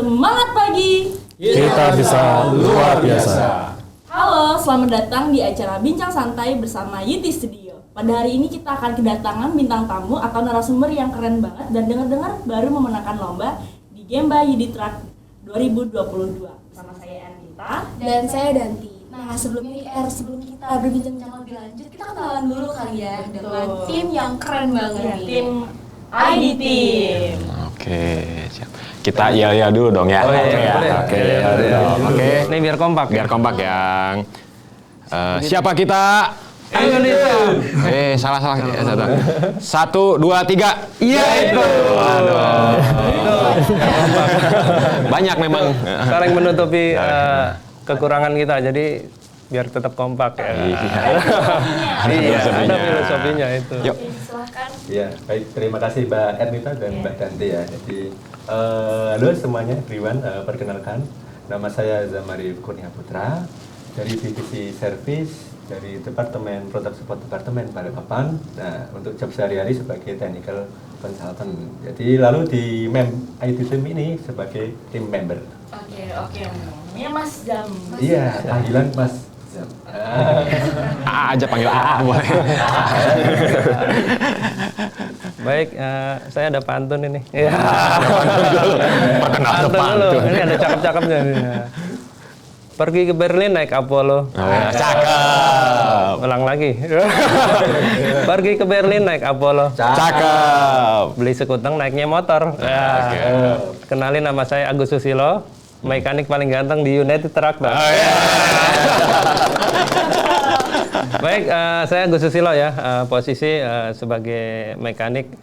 Semangat pagi! Kita bisa luar biasa. Halo, selamat datang di acara Bincang Santai bersama Yuti Studio. Pada hari ini kita akan kedatangan bintang tamu atau narasumber yang keren banget dan dengar-dengar baru memenangkan lomba di Gemba Yudi Track 2022. Bersama saya Ernita dan saya Danti. Nah, sebelum kita berbincang lebih lanjut, kita kenalan dulu kali ya dengan tim yang keren banget ya, nih. tim ID Team. Oke, siap. Kita iya dulu dong ya. Oke. Ini biar kompak. Biar kompak yang siapa kita? Indonesia. Salah. 1, 2, 3. Iya itu. Aduh. Banyak memang. Saling menutupi kekurangan kita, jadi biar tetap kompak ya. Iya, ada filosofinya itu. Yuk. Silahkan. Ya, baik. Terima kasih Mbak Ernita dan Mbak Danti ya. Jadi, halo semuanya, everyone. Perkenalkan, nama saya Zamari Kurnia Putra dari divisi service dari Departemen Product Support Departemen Balikpapan. Nah, untuk job sehari-hari sebagai technical consultant. Jadi, lalu di IT team ini sebagai team member. Oke. Ini Mas Jam. Iya, panggilan Mas Jam. aja panggil A boleh. Baik, saya ada pantun ini. Iya. Perkenalkan Pantun dulu. Ini ada cakep-cakepnya nih. Pergi ke Berlin naik Apollo. Cakep. Ulang lagi. Pergi ke Berlin naik Apollo. Cakep. Beli sekuteng naiknya motor. Kenalin, nama saya Agus Susilo, mekanik paling ganteng di United Tractor. Baik, saya Agus Susilo ya, posisi sebagai mekanik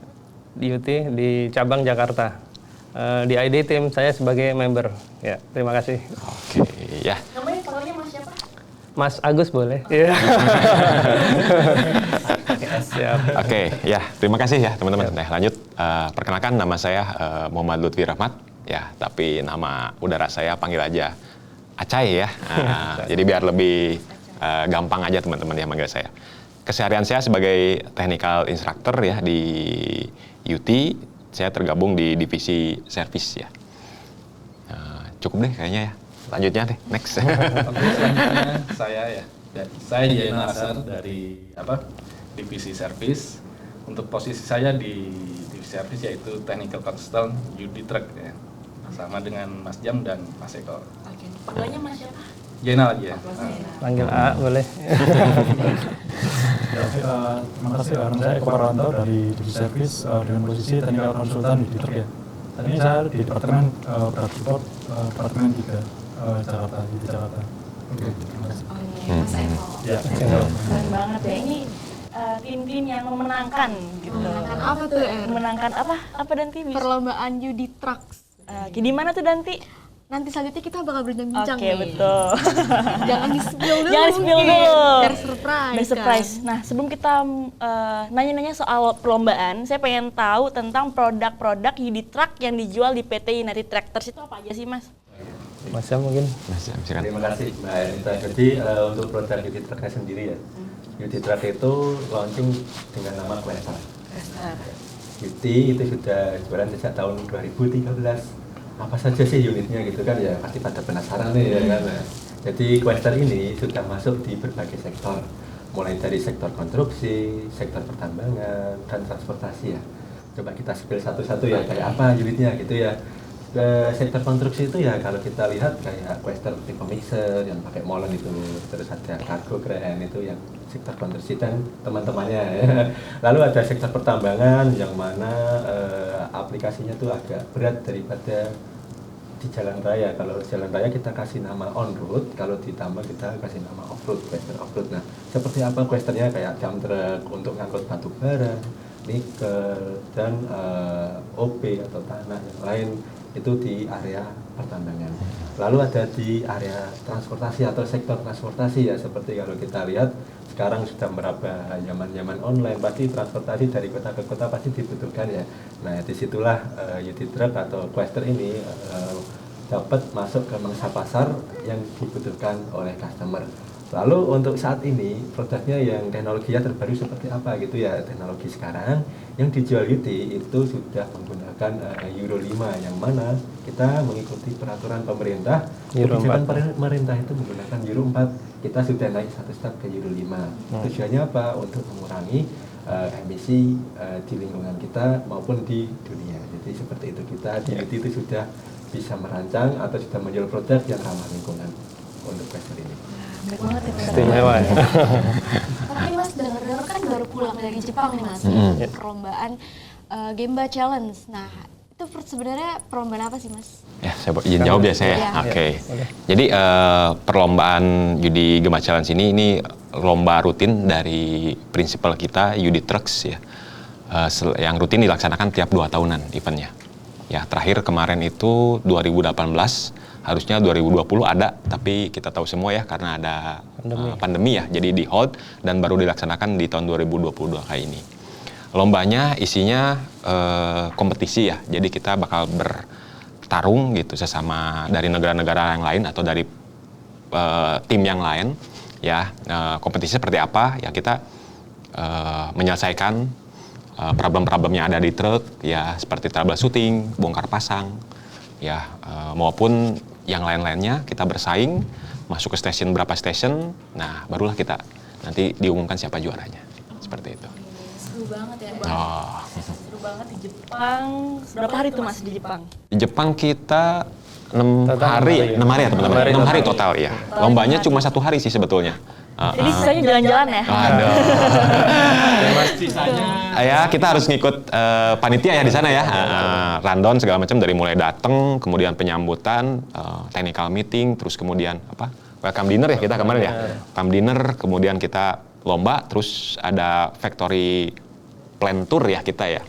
di UT di cabang Jakarta. Di ID Team saya sebagai member. Ya, terima kasih. Oke, ya. Namanya panggilnya Mas siapa? Mas Agus boleh? Iya. Siap. Oke, ya, terima kasih ya teman-teman. Nah, lanjut. Perkenalkan, nama saya Muhammad Lutfi Rahmat. Ya, tapi nama udara saya panggil aja Acai ya. Jadi biar lebih gampang aja teman-teman yang manggil saya. Keseharian saya sebagai technical instructor ya di UT. Saya tergabung di divisi service ya. Cukup deh kayaknya ya. Lanjutnya deh, next. Oke, selanjutnya saya ya. Saya Diana Asar dari divisi service. Untuk posisi saya di divisi service yaitu technical consultant Yudi Truck ya. Sama dengan Mas Jam dan Mas Eko. Oke. Panggilannya Mas siapa? Jainal aja ya. Panggil A boleh. Terima kasih, saya Eko Parwanto dari divisi service dengan posisi technical consultant di Truk ya. Saat ini saya di Departemen Product Support Departemen 3 Jakarta, di Jakarta. Oke, terima kasih. Mas Eko. Ya, Keren banget ya. Ini tim-tim yang memenangkan gitu. Memenangkan apa tuh, Memenangkan apa? Apa Danti? Perlombaan Yudi Trucks. Di mana tuh Danti? Nanti selanjutnya kita bakal berbincang-bincang Oke, nih. betul. Jangan di-spill dulu. Jangan di-spill mungkin. dulu. Biar surprise. Biar surprise. Nah, sebelum kita nanya-nanya soal perlombaan, saya pengen tahu tentang produk-produk Yudi Truck yang dijual di PT United Tractors itu apa aja sih, Mas? Mas Jam mungkin. Mas, silakan. Terima kasih Mbak Ernita. Jadi untuk produk Yudi Truck sendiri ya, Yudi Truck itu launching dengan nama Quasar. Yudi itu sudah jualan sejak tahun 2013. Apa saja sih unitnya gitu kan ya, pasti pada penasaran nih ya kan. Jadi Quasar ini sudah masuk di berbagai sektor, mulai dari sektor konstruksi, sektor pertambangan, dan transportasi ya. Coba kita spill satu-satu ya, kayak apa unitnya gitu ya. Sektor konstruksi itu ya kalau kita lihat kayak Quasar tipe mixer yang pakai molen itu, terus ada cargo crane itu yang sektor konstruksi dan teman-temannya ya. Lalu ada sektor pertambangan yang mana aplikasinya tuh agak berat daripada di jalan raya. Kalau jalan raya kita kasih nama on road, kalau ditambah kita kasih nama off road, Quasar off road. Nah, seperti apa Quasarnya? Kayak dump truck untuk ngangkut batu bara, nikel, dan OP atau tanah yang lain itu di area pertambangan. Lalu ada di area transportasi atau sektor transportasi ya, seperti kalau kita lihat sekarang sudah meraba zaman-zaman online, pasti transportasi dari kota ke kota pasti dibutuhkan ya. Nah, disitulah Yudi Truck atau Quasar ini dapat masuk ke mangsa pasar yang dibutuhkan oleh customer. Lalu untuk saat ini produknya yang teknologinya terbaru seperti apa gitu ya, teknologi sekarang yang dijual UT itu sudah menggunakan Euro 5, yang mana kita mengikuti peraturan pemerintah. Euro Kebijakan 4. pemerintah itu menggunakan Euro 4, kita sudah naik satu step ke Euro 5. Tujuannya apa? Untuk mengurangi emisi di lingkungan kita maupun di dunia. Jadi seperti itu, kita di UT itu sudah bisa merancang atau sudah menjual produk yang ramah lingkungan untuk Quasar ini. Baik banget ya Mas. Istimewa ya. Tapi Mas dengar-dengar kan baru pulang dari Jepang nih Mas, perlombaan Gemba Challenge. Nah, itu sebenarnya perlombaan apa sih Mas? Ya, saya izin jawab ya saya. Iya. Oke. Boleh. Jadi perlombaan Yudi Gemba Challenge ini lomba rutin dari prinsipal kita Yudi Trucks ya. Yang rutin dilaksanakan tiap 2 tahunan eventnya. Ya, terakhir kemarin itu 2018. Harusnya 2020 ada, tapi kita tahu semua ya karena ada pandemi ya, jadi di hold dan baru dilaksanakan di tahun 2022 kali ini. Lombanya isinya kompetisi ya, jadi kita bakal bertarung gitu sesama dari negara-negara yang lain atau dari tim yang lain ya. Kompetisi seperti apa ya, kita menyelesaikan problem-problem yang ada di truk ya, seperti troubleshooting, bongkar pasang ya, maupun yang lain-lainnya. Kita bersaing masuk ke stasiun berapa stasiun, nah barulah kita nanti diumumkan siapa juaranya, seperti itu. Seru banget ya. Oh. Seru banget di Jepang. Berapa hari tuh Mas di Jepang? Di Jepang kita 6 Total hari, 6 hari ya teman-teman, 6 hari total ya. Lombanya cuma 1 hari sih sebetulnya. Jadi sisanya jalan-jalan ya? Aduh. Ya kita harus ngikut panitia ya di sana ya. Rundown segala macam dari mulai datang, kemudian penyambutan, technical meeting, terus kemudian apa? Welcome dinner ya kita kemarin ya. Welcome dinner, kemudian kita lomba, terus ada factory plan tour ya kita ya.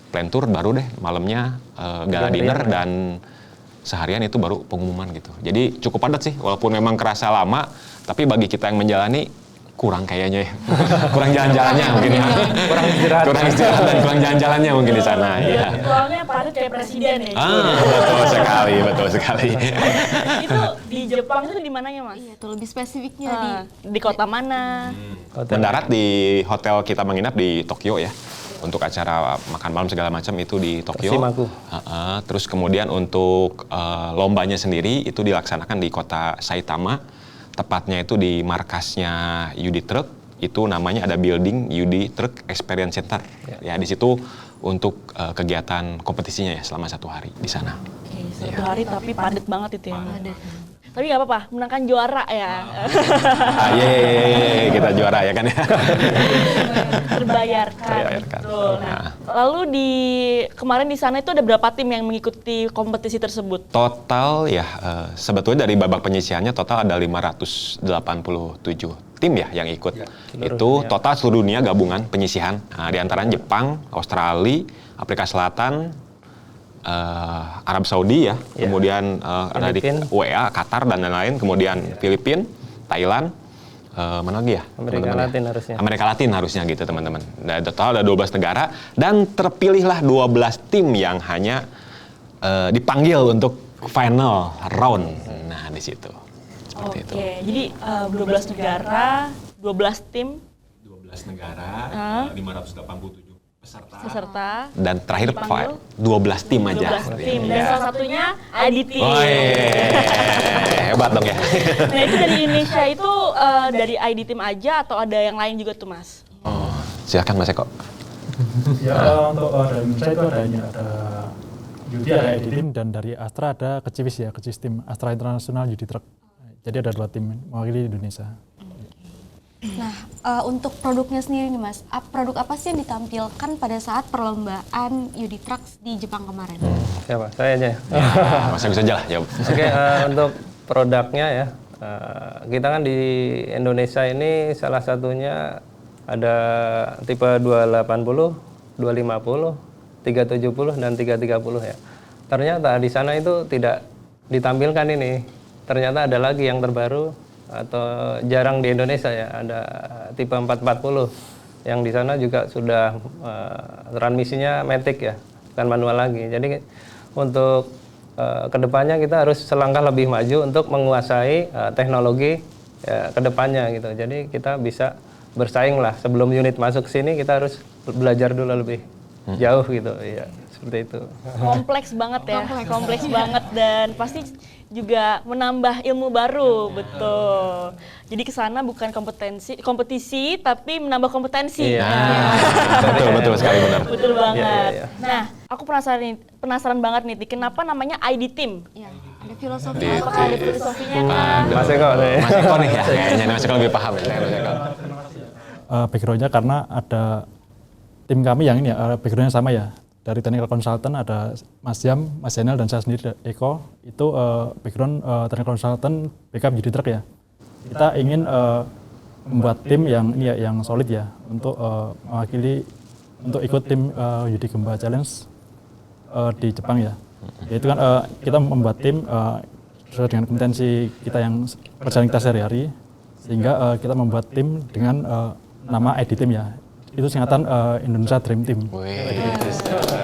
Plan tour baru deh malamnya gala dinner dan seharian itu baru pengumuman gitu. Jadi cukup padat sih, walaupun memang kerasa lama, tapi bagi kita yang menjalani kurang kayaknya ya. Kurang jalan-jalannya mungkin ya. Kurang istirahat dan kurang jalan-jalannya mungkin di sana ya. Soalnya padat kayak presiden ya. Betul sekali, betul sekali. Itu di Jepang itu di mananya Mas? Iya, tuh lebih spesifiknya Di kota mana? Mendarat di hotel kita menginap di Tokyo ya. Untuk acara makan malam segala macam itu di Tokyo. Shimaku. Terus kemudian untuk lombanya sendiri itu dilaksanakan di kota Saitama. Tepatnya itu di markasnya Yudi Truck. Itu namanya ada building Yudi Truck Experience Center. Ya di situ untuk kegiatan kompetisinya ya selama 1 hari di sana. Oke, 1 hari tapi padat banget itu ya. Tapi nggak apa-apa, menangkan juara ya. Kita juara ya kan ya. Terbayarkan. Betul. Nah, lalu kemarin di sana itu ada berapa tim yang mengikuti kompetisi tersebut? Total ya sebetulnya dari babak penyisihannya total ada 587 tim ya yang ikut. Itu total seluruh dunia gabungan penyisihan. Di antaranya Jepang, Australia, Afrika Selatan, Arab Saudi ya, kemudian ada di UEA, Qatar dan lain-lain, kemudian Filipina, Thailand, mana lagi ya? Amerika Latin harusnya. Amerika Latin harusnya gitu teman-teman. Dan total ada 12 negara dan terpilihlah 12 tim yang hanya dipanggil untuk final round. Nah di situ. Seperti itu. Jadi 12 negara, 12 tim. 12 negara, 587 peserta dan terakhir dipanggil 12 tim aja. 12 tim dan salah satunya IDT. Hebat dong ya. Nah itu dari Indonesia itu dari ID Team aja atau ada yang lain juga tuh Mas? Oh, silakan Mas Eko. Ya untuk dari Indonesia itu ada Yudi, ada ID Team, dan dari Astra ada Keciwis ya, Keciwis Tim Astra International Yudi Truck. Jadi ada 2 tim mewakili Indonesia. Nah, untuk produknya sendiri nih Mas, produk apa sih yang ditampilkan pada saat perlombaan Yudi Trucks di Jepang kemarin? Siapa? Saya aja ya? Mas bisa aja lah jawab. Oke, untuk produknya ya, kita kan di Indonesia ini salah satunya ada tipe 280, 250, 370 dan 330 ya. Ternyata di sana itu tidak ditampilkan ini. Ternyata ada lagi yang terbaru atau jarang di Indonesia ya, ada tipe 440 yang di sana juga sudah transmisinya matic ya, bukan manual lagi. Jadi untuk kedepannya kita harus selangkah lebih maju untuk menguasai teknologi ya ke depannya gitu. Jadi kita bisa bersaing lah. Sebelum unit masuk sini kita harus belajar dulu lebih jauh gitu. Iya, seperti itu. Kompleks banget ya, kompleks banget dan pasti juga menambah ilmu baru, betul. Jadi ke sana bukan kompetisi tapi menambah kompetensi. Iya. Betul sekali, benar. Betul banget. Iya. Nah, aku penasaran banget nih, kenapa namanya ID Team? Iya, ada filosofi. Apakah ada filosofinya kah? Mas Eko nih. Mas Eko nih ya, kayaknya Mas Eko lebih paham ya. Mas Eko. Backgroundnya karena ada tim kami yang ini ya, backgroundnya sama ya. Dari technical consultant ada Mas Jam, Mas Zainal, dan saya sendiri Eko. Itu background technical consultant backup Yudi Truck ya. Kita ingin membuat tim yang ini ya, yang solid ya untuk mewakili untuk ikut tim Yudi Gemba Challenge di Jepang ya. Yaitu kan kita membuat tim sesuai dengan kompetensi kita yang kerjaan kita sehari-hari, sehingga kita membuat tim dengan nama ID Team ya. Itu singkatan Indonesia Dream Team.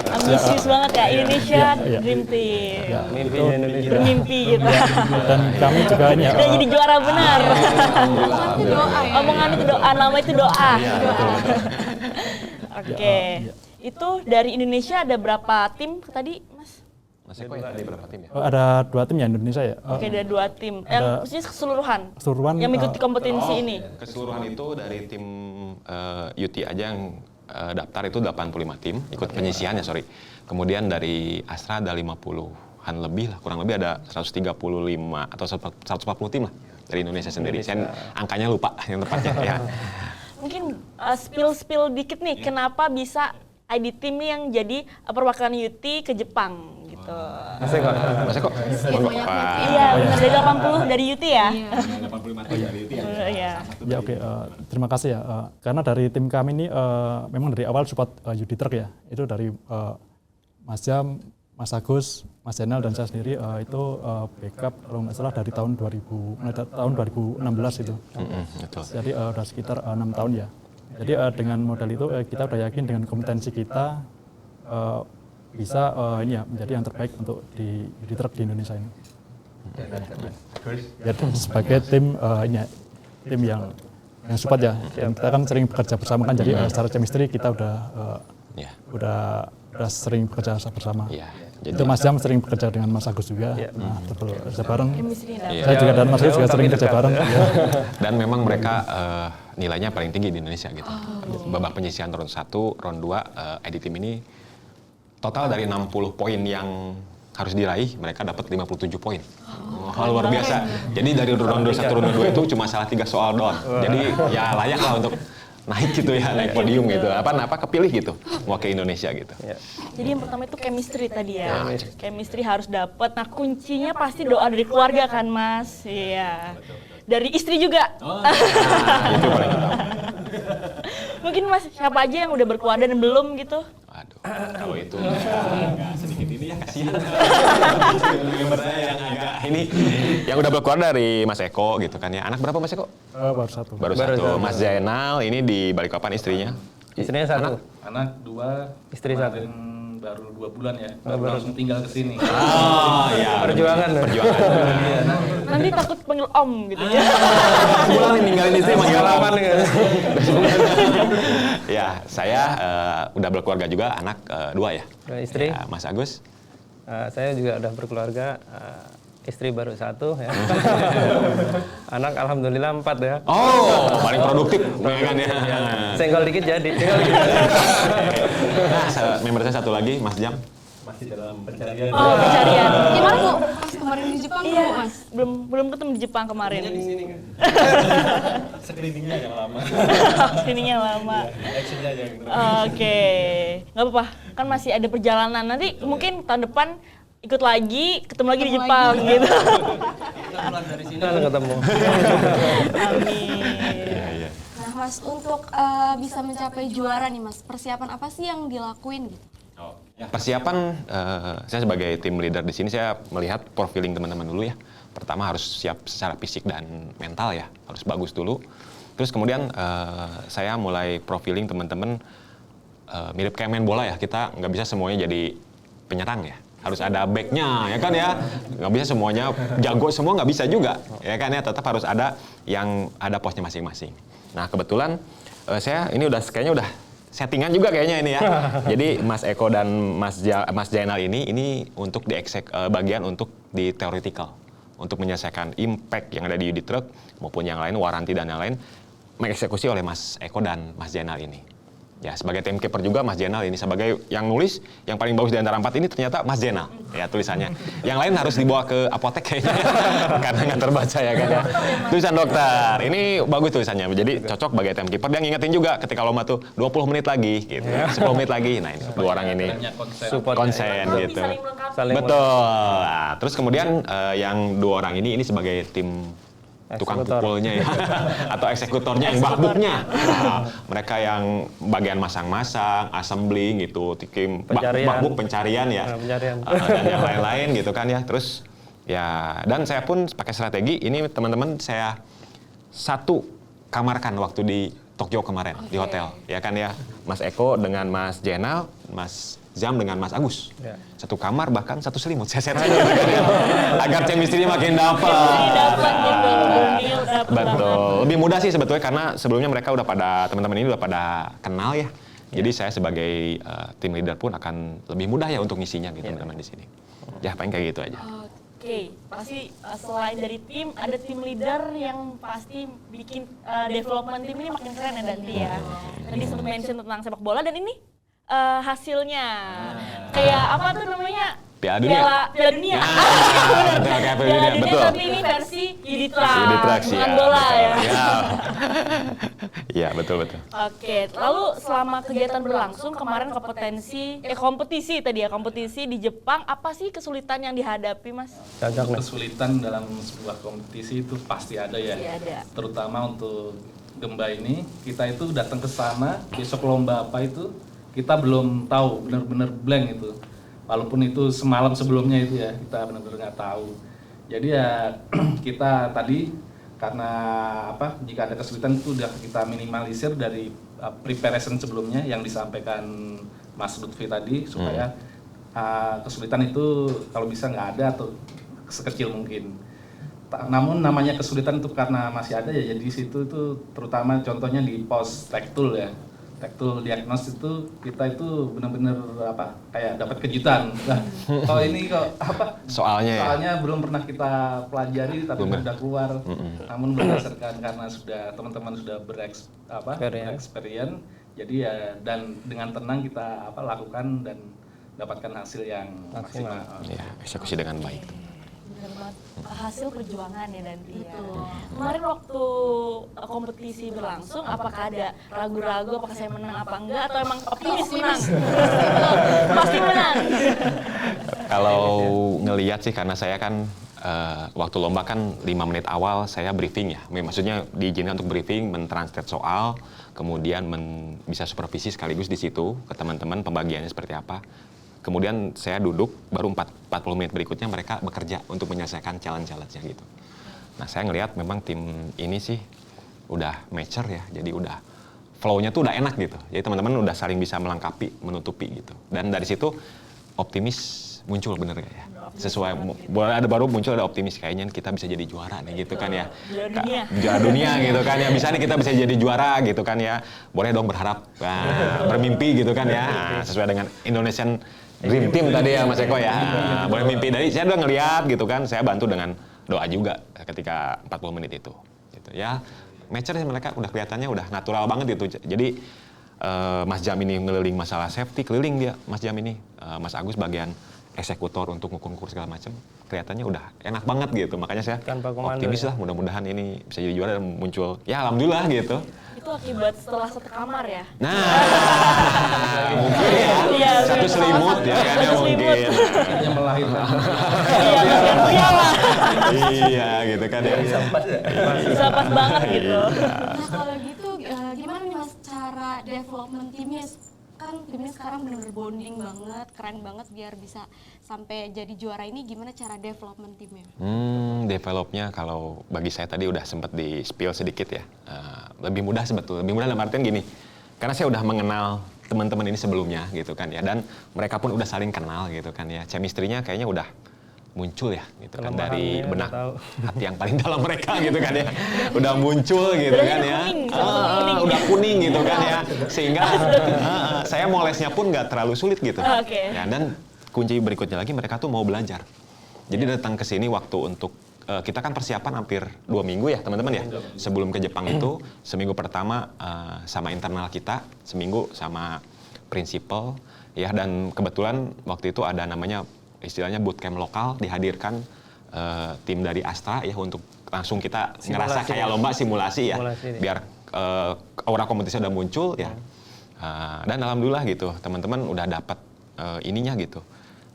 Ambisius banget ya, Indonesia Iya. Dream Team. Ya, Mimpinya Indonesia. Bermimpi gitu. dan kami juga ini ya. Udah jadi juara benar. Omongan itu doa ya. Omongan itu doa, nama itu doa. Oke. Ya. Itu dari Indonesia ada berapa tim tadi, Mas? Mas Eko ya, ada berapa tim ya? Ada 2 tim ya Indonesia ya. Oke, ada 2 tim. Yang maksudnya keseluruhan. Keseluruhan, Yang mengikuti kompetisi ini. Keseluruhan itu dari tim UT aja yang daftar itu 85 tim, ikut penyisiannya sorry. Kemudian dari Astra ada 50-an lebih lah, kurang lebih ada 135 atau 140 tim lah dari Indonesia sendiri. Saya angkanya lupa yang tepatnya ya. Mungkin spill dikit nih, kenapa bisa ID Team nih yang jadi perwakilan UT ke Jepang gitu. Mas Eko. Mas Eko, monggo, Pak. Iya, benar dari 80 dari UT ya. Iya. Ya oke, terima kasih ya. Karena dari tim kami ini memang dari awal support Yudi Truck ya. Itu dari Mas Jam, Mas Agus, Mas Zainal, dan saya sendiri itu backup kalau nggak salah dari tahun 2016 itu. Betul. Jadi udah sekitar 6 tahun ya. Jadi dengan modal itu kita udah yakin dengan kompetensi kita bisa ini ya menjadi yang terbaik untuk di Yudi Truck di Indonesia ini. Ya, sebagai tim ini ya, tim yang support ya. Dan kita kan sering bekerja bersama kan, jadi secara chemistry kita Ya. udah sering bekerja bersama. Iya. Itu Mas Jam sering bekerja dengan Mas Agus juga. Nah, betul kerja bareng. Iya. Saya juga dan Mas Agus juga sering kerja bareng. Ya. Dan memang mereka nilainya paling tinggi di Indonesia gitu. Babak penyisian round 1, round 2 ID Team ini total dari 60 poin yang harus diraih, mereka dapat 57 poin. Luar biasa. Jadi dari ronde 1, ronde 2 itu cuma salah 3 soal doang. Jadi ya layak lah untuk naik gitu ya, naik podium gitu. Apa kepilih gitu, mewakili Indonesia gitu. Jadi yang pertama itu chemistry tadi ya. Chemistry harus dapat. Nah, kuncinya pasti doa dari keluarga kan, Mas? Iya. Dari istri juga. Itu paling utama. Mungkin Mas siapa aja yang udah berkeluarga dan belum gitu? Aduh, kalau itu agak sedikit ini ya kasihan. Member saya yang agak ini, yang udah berkeluar dari Mas Eko gitu kan ya. Anak berapa Mas Eko? Baru satu. Baru satu. Mas Zainal ini di Balikpapan istrinya. Istrinya 1. Anak 2, Istri kemarin baru 2 bulan ya, baru langsung tinggal ke sini. Oh iya. Perjuangan. Perjuangan. Nanti takut panggil om gitu ya. Bulan nih ninggalin istri manggil Pengalaman om. kan. Ya, saya udah berkeluarga juga, anak 2 ya. Istri. Ya, Mas Agus. Saya juga udah berkeluarga. Istri baru 1 ya. Anak alhamdulillah 4 ya. Oh, paling produktif ya kan ya. Senggol dikit jadi. Nah, member saya satu lagi, Mas Jam. Masih dalam pencarian. Oh, pencarian. Gimana Bu? Pas kemarin di Jepang Iya, Bu, Mas? belum ketemu di Jepang kemarin. Di sini kan. Screeningnya yang lama. Screeningnya lama. Actionnya yang Oke, nggak apa-apa. Kan masih ada perjalanan. Nanti mungkin tahun depan ikut lagi, ketemu lagi di Jepang gitu. kita keluar dari sini. Kita ketemu. Amin. Iya. Nah Mas, untuk bisa mencapai juara nih Mas, persiapan apa sih yang dilakuin gitu? Persiapan, saya sebagai tim leader di sini saya melihat profiling teman-teman dulu ya. Pertama harus siap secara fisik dan mental ya, harus bagus dulu. Terus kemudian saya mulai profiling teman-teman mirip kayak main bola ya. Kita nggak bisa semuanya jadi penyerang ya. harus ada backnya, ya kan ya. Nggak bisa semuanya jago semua, nggak bisa juga, ya kan ya. Tetap harus ada yang ada posnya masing-masing. Nah kebetulan saya ini kayaknya udah settingan juga kayaknya ini ya. Jadi Mas Eko dan Mas Jainal ini untuk bagian untuk di theoretical, untuk menyelesaikan impact yang ada di unit truck maupun yang lain, waranti dan yang lain, mengeksekusi oleh Mas Eko dan Mas Jainal ini. Ya, sebagai timekeeper juga Mas Jainal ini, sebagai yang nulis, yang paling bagus di antara 4 ini ternyata Mas Jainal, ya tulisannya. Yang lain harus dibawa ke apotek kayaknya, karena nggak terbaca ya kan ya. Tulisan dokter, ini bagus tulisannya, jadi cocok bagi timekeeper. Dia ngingetin juga ketika lomba tuh 20 menit lagi, gitu, 10 menit lagi. Nah ini dua orang ini konsen gitu. Betul. Nah, terus kemudian yang 2 orang ini sebagai tim tukang pukulnya ya, atau eksekutornya yang bakbuknya. Nah, mereka yang bagian masang-masang, assembling gitu, tim bakbuk pencarian ya, dan yang lain-lain gitu kan ya. Terus ya, dan saya pun pakai strategi ini teman-teman, saya satu kamarkan waktu di Tokyo kemarin di hotel, ya kan ya. Mas Eko dengan Mas Jainal, Mas Zam dengan Mas Agus, satu kamar bahkan satu selimut, saya set aja agar chemistry-nya makin dapat. Betul, lebih mudah sih sebetulnya karena sebelumnya mereka teman-teman ini udah pada kenal ya. Jadi saya sebagai tim leader pun akan lebih mudah ya untuk ngisinya gitu teman-teman di sini. Ya paling kayak gitu aja. Oke, pasti selain dari tim, ada tim leader yang pasti bikin development tim ini makin keren ya nanti ya. Tadi sempat mention tentang sepak bola dan ini hasilnya kayak apa tuh namanya? Piala Dunia. Piala Dunia. Piala Dunia, betul. Tapi ini versi Yiditrack, bukan ya, bola betul. ya. Iya, betul. Oke, lalu selama kegiatan berlangsung kemarin kompetisi di Jepang, apa sih kesulitan yang dihadapi, Mas? Kesulitan dalam sebuah kompetisi itu pasti ada ya. Ada. Terutama untuk Gemba ini, kita itu datang ke sana, besok lomba apa itu kita belum tahu, benar-benar blank itu. Walaupun itu semalam sebelumnya itu ya, kita benar-benar nggak tahu. Jadi ya kita tadi karena jika ada kesulitan itu udah kita minimalisir dari preparation sebelumnya yang disampaikan Mas Lutfi tadi, supaya kesulitan itu kalau bisa nggak ada atau sekecil mungkin. Namun namanya kesulitan itu karena masih ada ya, jadi di situ itu terutama contohnya di pos tektul ya. Tektul diagnos itu kita itu benar-benar kayak dapat kejutan. Nah, kalau ini soalnya belum pernah kita pelajari tapi sudah keluar. Namun berdasarkan karena teman-teman sudah bereksperience, jadi ya dan dengan tenang kita lakukan dan dapatkan hasil yang maksimal. Ya, eksekusi dengan baik. Benar banget, hasil perjuangan ya nanti ya. Kemarin waktu kompetisi berlangsung, apakah ada ragu-ragu apakah saya menang apa enggak, atau emang optimis menang? Pasti menang. Kalau ngelihat sih karena saya kan waktu lomba kan 5 menit awal saya briefing ya. Maksudnya diizinkan untuk briefing, mentranslate soal, kemudian bisa supervisi sekaligus di situ ke teman-teman pembagiannya seperti apa. Kemudian saya duduk, baru 40 menit berikutnya mereka bekerja untuk menyelesaikan challenge-nya gitu. Nah saya ngelihat memang tim ini sih udah mature ya, jadi udah flow-nya tuh udah enak gitu. Jadi teman-teman udah saling bisa melengkapi, menutupi gitu. Dan dari situ optimis muncul bener gak ya? Sesuai, baru muncul ada optimis kayaknya kita bisa jadi juara nih gitu kan ya. Juara dunia gitu kan ya, bisa nih kita bisa jadi juara gitu kan ya. Boleh dong berharap, bermimpi gitu kan ya. Sesuai dengan Indonesian Dream Team tadi ya Mas Eko ya. Boleh mimpi. Dari saya udah ngeliat gitu kan, saya bantu dengan doa juga ketika 40 menit itu. Gitu. Ya, mature mereka udah kelihatannya udah natural banget gitu. Jadi Mas Jam ini ngeliling masalah safety, keliling dia Mas Jam ini. Mas Agus bagian eksekutor untuk ngukur-ngukur segala macam. Kelihatannya udah enak banget gitu. Makanya saya optimis lah, mudah-mudahan ini bisa jadi juara dan muncul. Ya alhamdulillah gitu. Itu akibat setelah satu kamar ya? Nah, mungkin ya, satu selimut ya kan ya mungkin. Yang melahirkan. Iya gitu kan ya. Bisa pas banget gitu. Nah kalau gitu gimana nih Mas cara development timnya? Kan timnya sekarang bener-bener bonding banget, keren banget biar bisa sampai jadi juara ini. Gimana cara development timnya? Developnya kalau bagi saya tadi udah sempat di spill sedikit ya. Lebih mudah sebetulnya, lebih mudah dalam artian gini. Karena saya udah mengenal teman-teman ini sebelumnya gitu kan ya, dan mereka pun udah saling kenal gitu kan ya, chemistry-nya kayaknya udah muncul ya gitu kan dari Kelemahannya benak tahu. hati yang paling dalam mereka gitu kan ya, udah muncul gitu Udah kan ya, kuning, kuning. udah kuning gitu kan ya, sehingga saya mau lesnya pun nggak terlalu sulit gitu. Oke. Ya, dan kunci berikutnya lagi mereka tuh mau belajar, jadi datang ke sini waktu untuk kita kan persiapan hampir 2 minggu ya teman-teman ya, sebelum ke Jepang itu seminggu pertama sama internal kita, seminggu sama prinsipal ya, dan kebetulan waktu itu ada namanya istilahnya bootcamp lokal, dihadirkan tim dari Astra ya untuk langsung kita ngerasa kayak lomba simulasi ya, biar aura kompetisi udah muncul ya. Dan alhamdulillah gitu teman-teman udah dapat ininya gitu,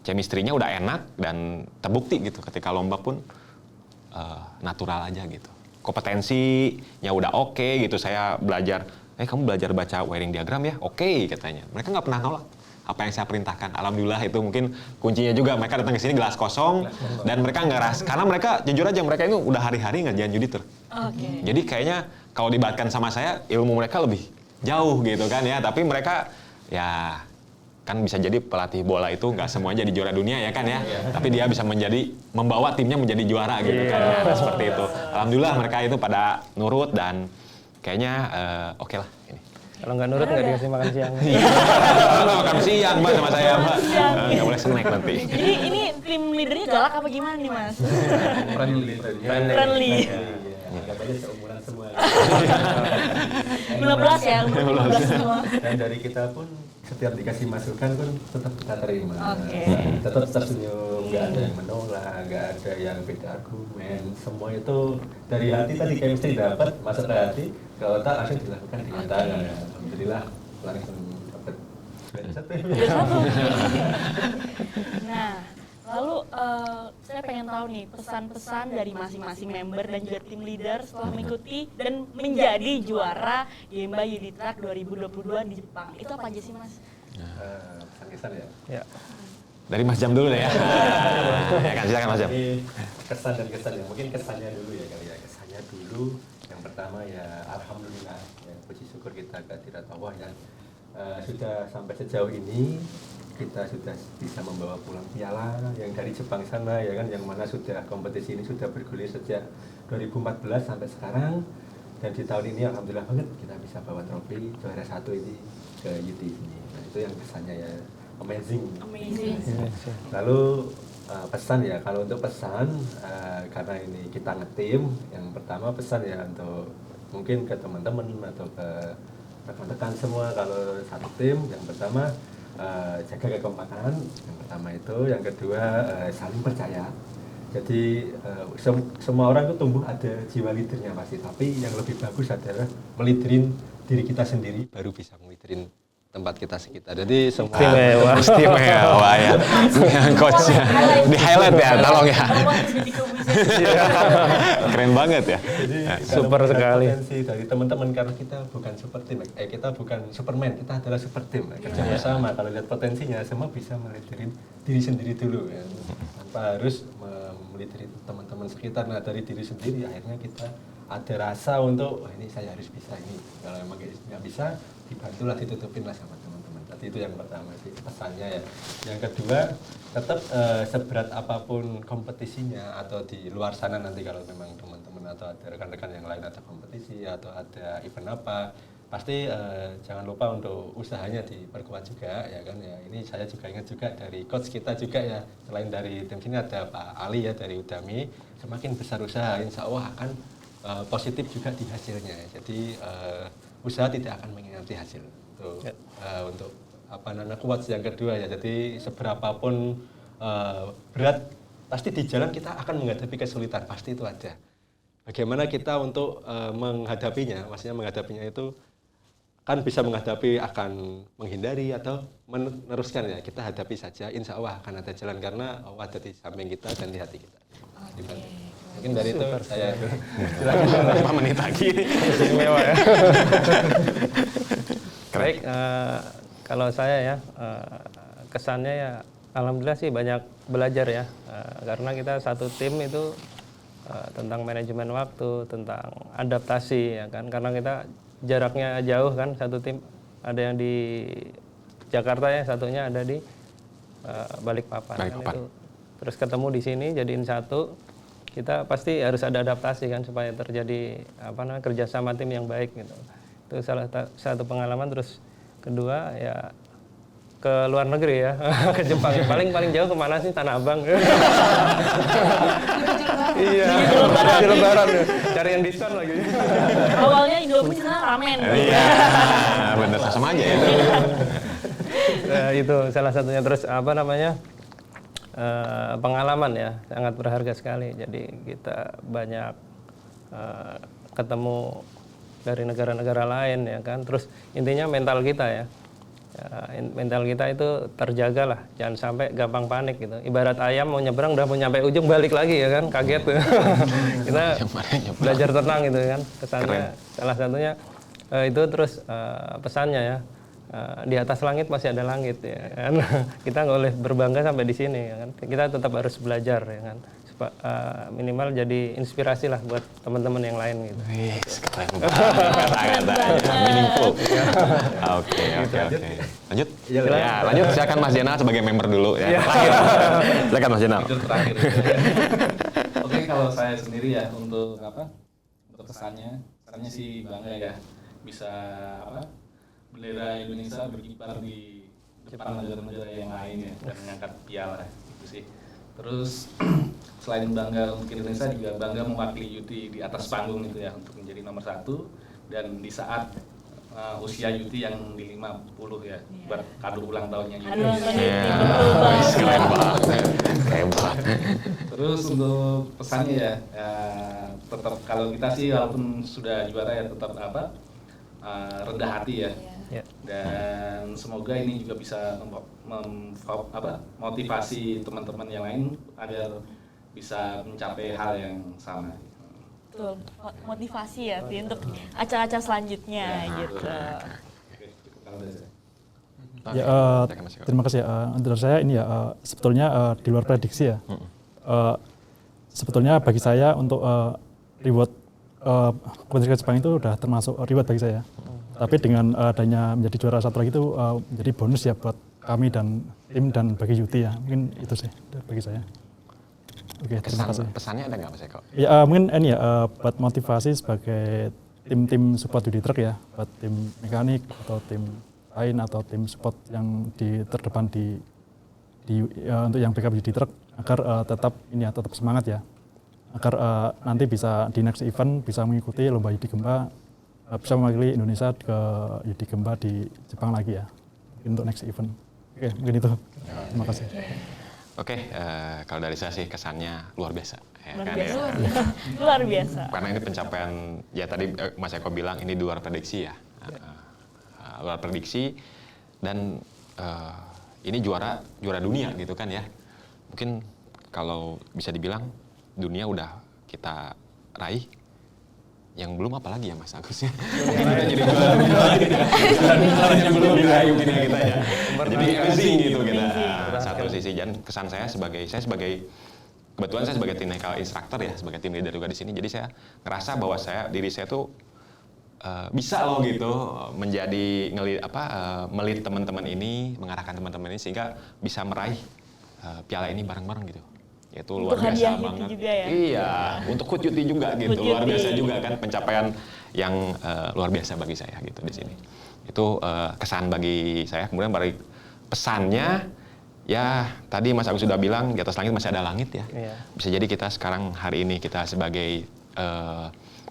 chemistry-nya udah enak dan terbukti gitu ketika lomba pun natural aja gitu, kompetensinya udah oke gitu. Saya belajar, kamu belajar baca wiring diagram ya, oke katanya, mereka nggak pernah nolak apa yang saya perintahkan. Alhamdulillah itu mungkin kuncinya juga, mereka datang ke sini gelas kosong dan mereka ngeras, karena mereka jujur aja mereka itu udah hari-hari ngerjain Yuditor. Jadi kayaknya kalau dibatkan sama saya ilmu mereka lebih jauh gitu kan ya, tapi mereka ya kan bisa jadi pelatih bola itu nggak semuanya jadi juara dunia ya kan ya, tapi dia bisa membawa timnya menjadi juara gitu kan ya, seperti itu. Alhamdulillah mereka itu pada nurut dan kayaknya oke lah ini. Kalau nggak nurut nggak dikasih makan siang. Nggak makan siang Mbak sama saya Mbak, nggak boleh snack nanti. Jadi ini tim leadernya galak apa gimana nih Mas? Friendly. Friendly. Katanya seumuran semua. 15 ya, 15 semua. Dan dari kita pun setiap dikasih masukan pun tetap kita terima. Oke. Tetap tersenyum, nggak ada yang menolak, nggak ada yang beda argumen. Semua itu dari hati tadi chemistry dapat, masuk ke hati, ke otak langsung dilakukan dengan tangan. Alhamdulillah langsung dapat. Nah, lalu saya pengen tahu nih pesan-pesan dari masing-masing member dan juga tim leader setelah mengikuti dan menjadi juara Gemba Yuditrack 2022 di Jepang. Itu apa aja sih Mas? Pesan-kesan ya. Ya. Dari Mas Jam dulu deh ya. Ya kan, silakan Mas Jam. Jadi kesan dan kesannya, mungkin kesannya dulu ya kali ya. Kesannya dulu yang pertama ya alhamdulillah ya, puji syukur kita kehadirat Allah yang sudah sampai sejauh ini kita sudah bisa membawa pulang piala yang dari Jepang sana ya kan, yang mana sudah kompetisi ini sudah bergulir sejak 2014 sampai sekarang, dan di tahun ini alhamdulillah banget kita bisa bawa trofi juara 1 ini ke UT ini. Nah, itu yang kesannya ya amazing. Lalu pesan ya, kalau untuk pesan karena ini kita ngetim, yang pertama pesan ya untuk mungkin ke teman-teman atau ke rekan-rekan semua, kalau satu tim yang pertama jaga kekompakan, yang pertama itu, yang kedua saling percaya. Jadi semua orang itu tumbuh ada jiwa leadernya pasti, tapi yang lebih bagus adalah meliderin diri kita sendiri baru bisa meliderin tempat kita sekitar. Jadi semua Istimewa ya. Coachnya di highlight ya, tolong ya. Keren banget ya. Jadi Super kalau sekali. potensi dari teman-teman, karena kita bukan super team, kita bukan Superman, kita adalah super team. Kerja bersama, kalau lihat potensinya semua bisa meliderin diri sendiri dulu ya. Tanpa harus meliderin teman-teman sekitar. Nah, dari diri sendiri akhirnya kita ada rasa untuk ini saya harus bisa ini. Kalau emang nggak bisa, dibantulah, ditutupin lah sama teman-teman. Tadi itu yang pertama sih pesannya ya. Yang kedua, tetap seberat apapun kompetisinya atau di luar sana nanti kalau memang teman-teman atau ada rekan-rekan yang lain ada kompetisi atau ada event apa, pasti jangan lupa untuk usahanya diperkuat juga ya kan ya. Ini saya juga ingat juga dari coach kita juga ya, selain dari tim sini ada Pak Ali ya dari Udami. Semakin besar usaha, insya Allah akan positif juga di hasilnya. Jadi usaha tidak akan mengkhianati hasil. Untuk apa namanya quotes yang kedua ya. Jadi seberapapun berat, pasti di jalan kita akan menghadapi kesulitan, pasti itu ada. Bagaimana kita untuk menghadapinya? Maksudnya menghadapinya itu kan bisa menghadapi, akan menghindari atau meneruskan ya. Kita hadapi saja, insya Allah akan ada jalan karena Allah ada di samping kita dan di hati kita. Mungkin dari itu saya silakan 5 menit lagi. Istimewa ya. Baik, kalau saya ya kesannya ya alhamdulillah sih banyak belajar ya, karena kita satu tim itu tentang manajemen waktu, tentang adaptasi ya kan, karena kita jaraknya jauh kan, satu tim ada yang di Jakarta ya, satunya ada di Balikpapan. Balikpapan. Kan itu. Terus ketemu di sini jadiin satu, kita pasti harus ada adaptasi kan supaya terjadi kerjasama tim yang baik gitu. Itu salah satu pengalaman. Terus kedua ya ke luar negeri ya, ke Jepang. Paling jauh kemana sih? Tanah Abang. Iya, di Lebaran ya. Cari yang diskon lagi. Awalnya Indomie sekarang ramen. Iya, bener sama aja ya. Nah, itu salah satunya. Terus pengalaman ya, sangat berharga sekali. Jadi kita banyak ketemu dari negara-negara lain ya kan. Terus intinya mental kita ya. Mental kita itu terjaga lah, jangan sampai gampang panik gitu. Ibarat ayam mau nyebrang udah mau nyampe ujung balik lagi ya kan, kaget tuh. Kita belajar tenang gitu kan, kesannya. Salah satunya itu. Terus pesannya ya, di atas langit masih ada langit ya kan. Kita nggak boleh berbangga sampai di sini ya kan. Kita tetap harus belajar ya kan. Minimal jadi inspirasi lah buat teman-teman yang lain gitu. Keren banget kata-katanya, meaningful. Oke. Lanjut? Ya, lanjut. Silakan Mas Jenal sebagai member dulu ya. Silakan Mas Jenal. Itu terakhir. Oke, kalau saya sendiri ya untuk kesannya sih bangga ya bisa bendera Indonesia berkibar di depan negara-negara yang lain ya dan mengangkat piala itu sih. Terus selain bangga untuk Indonesia juga bangga mewakili Yuti di atas panggung itu ya untuk menjadi nomor 1 dan di saat usia Yuti yang di 50 ya buat kado ulang tahunnya Yuti. Keren banget. Hebat. Terus untuk pesannya ya tetap kalau kita sih walaupun sudah juara ya tetap rendah hati ya. Dan semoga ini juga bisa motivasi teman-teman yang lain agar bisa mencapai hal yang sama. Betul, motivasi ya untuk acara-acara selanjutnya gitu. Ya, terima kasih ya. Untuk saya ini ya sebetulnya di luar prediksi ya. Sebetulnya bagi saya untuk reward kompetisi Jepang itu udah termasuk reward bagi saya. Tapi dengan adanya menjadi juara 1 lagi itu menjadi bonus ya buat kami dan tim dan bagi Yuti ya. Mungkin itu sih bagi saya. Oke, terima kasih. Pesannya ada nggak Mas Eko? Ya mungkin ini ya buat motivasi sebagai tim support Yuti Truck ya, buat tim mekanik atau tim lain atau tim support yang terdepan untuk yang backup Yuti Truck agar tetap semangat ya, agar nanti bisa di next event bisa mengikuti lomba Yudi Gemba, bisa mewakili Indonesia ke Yudi Gemba di Jepang lagi ya untuk next event. Oke, mungkin itu. Terima kasih. Oke, kalau dari saya sih kesannya luar biasa. Luar biasa. Karena ini pencapaian, ya tadi Mas Eko bilang ini di luar prediksi ya. Luar prediksi dan ini juara dunia gitu kan ya. Mungkin kalau bisa dibilang dunia udah kita raih. Yang belum apa lagi ya Mas Agus ya? Kita jadi juara yang belum diraih mungkin ya kita ya. Jadi amazing gitu kita. Satu sisi dan kesan saya sebagai kebetulan saya sebagai technical instructor ya, sebagai tim leader juga di sini. Jadi saya ngerasa bahwa diri saya tuh bisa loh gitu menjadi melit teman-teman ini, mengarahkan teman-teman ini sehingga bisa meraih piala ini bareng-bareng gitu. Itu luar biasa banget. Juga ya? Iya, untuk Hut Yuti juga gitu. Luar biasa juga kan pencapaian yang luar biasa bagi saya gitu di sini. Itu kesan bagi saya. Kemudian balik pesannya ya tadi Mas Agus sudah bilang di atas langit masih ada langit ya. Iya. Bisa jadi kita sekarang hari ini kita sebagai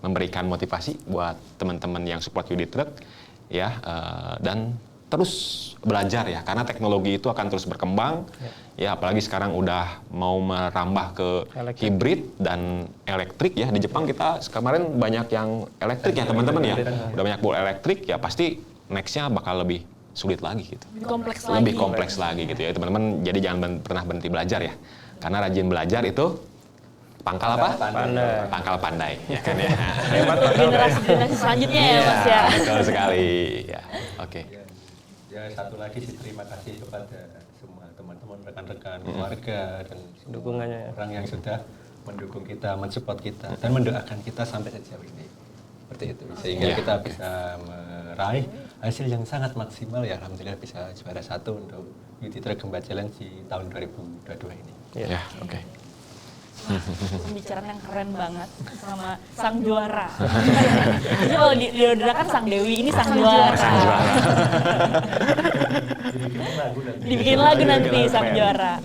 memberikan motivasi buat teman-teman yang support Yudi Truck ya dan terus belajar ya karena teknologi itu akan terus berkembang ya apalagi sekarang udah mau merambah ke hibrid dan elektrik ya di Jepang kita kemarin banyak yang elektrik ya teman-teman ya udah banyak full elektrik ya pasti nextnya bakal lebih sulit lagi gitu lebih kompleks lagi gitu ya teman-teman jadi jangan pernah berhenti belajar ya karena rajin belajar itu pangkal apa? Pandai. Pangkal pandai ya kan ya. Generasi selanjutnya ya Mas ya. Betul sekali ya. Oke. Ya satu lagi sih terima kasih kepada semua teman-teman, rekan-rekan, keluarga dan dukungannya orang yang sudah mendukung kita, mensupport kita dan mendoakan kita sampai sejauh ini. Seperti itu. Sehingga kita bisa meraih hasil yang sangat maksimal ya, alhamdulillah bisa juara 1 untuk UT Track Gemba Challenge di tahun 2022 ini. Ya, oke. Pembicaraan yang keren banget sama sang juara. Jadi kalau di Odra kan sang Dewi, ini sang juara. Dibikin lagu nanti sang juara.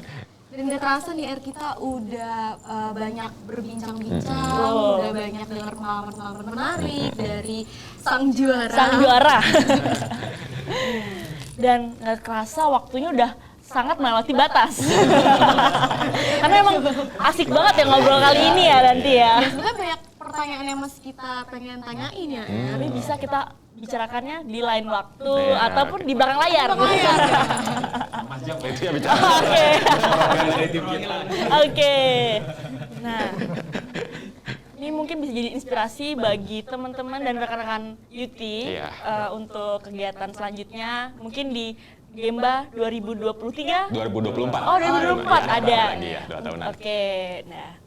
Dan gak terasa nih Air kita udah banyak berbincang-bincang, udah banyak dengar pengalaman-pengalaman menarik dari sang juara. Sang juara. Dan gak kerasa waktunya udah sangat melewati batas. Karena emang asik banget ya ngobrol kali ini ya nanti ya. Sebenarnya banyak pertanyaan yang masih kita pengen tanyain ya. Tapi bisa kita bicarakannya di lain waktu ataupun di belakang layar. Mas Jam itu ya bicara. Oke. Nah, ini mungkin bisa jadi inspirasi bagi teman-teman dan rekan-rekan UT untuk kegiatan selanjutnya. Mungkin di Gemba 2023? 2024. Oh, 2024 ada. Lagi ya, 2 tahunan. Oke, nah.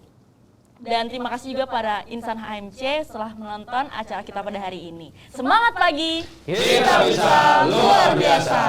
Dan terima kasih juga para insan HMC setelah menonton acara kita pada hari ini. Semangat pagi! Kita bisa luar biasa.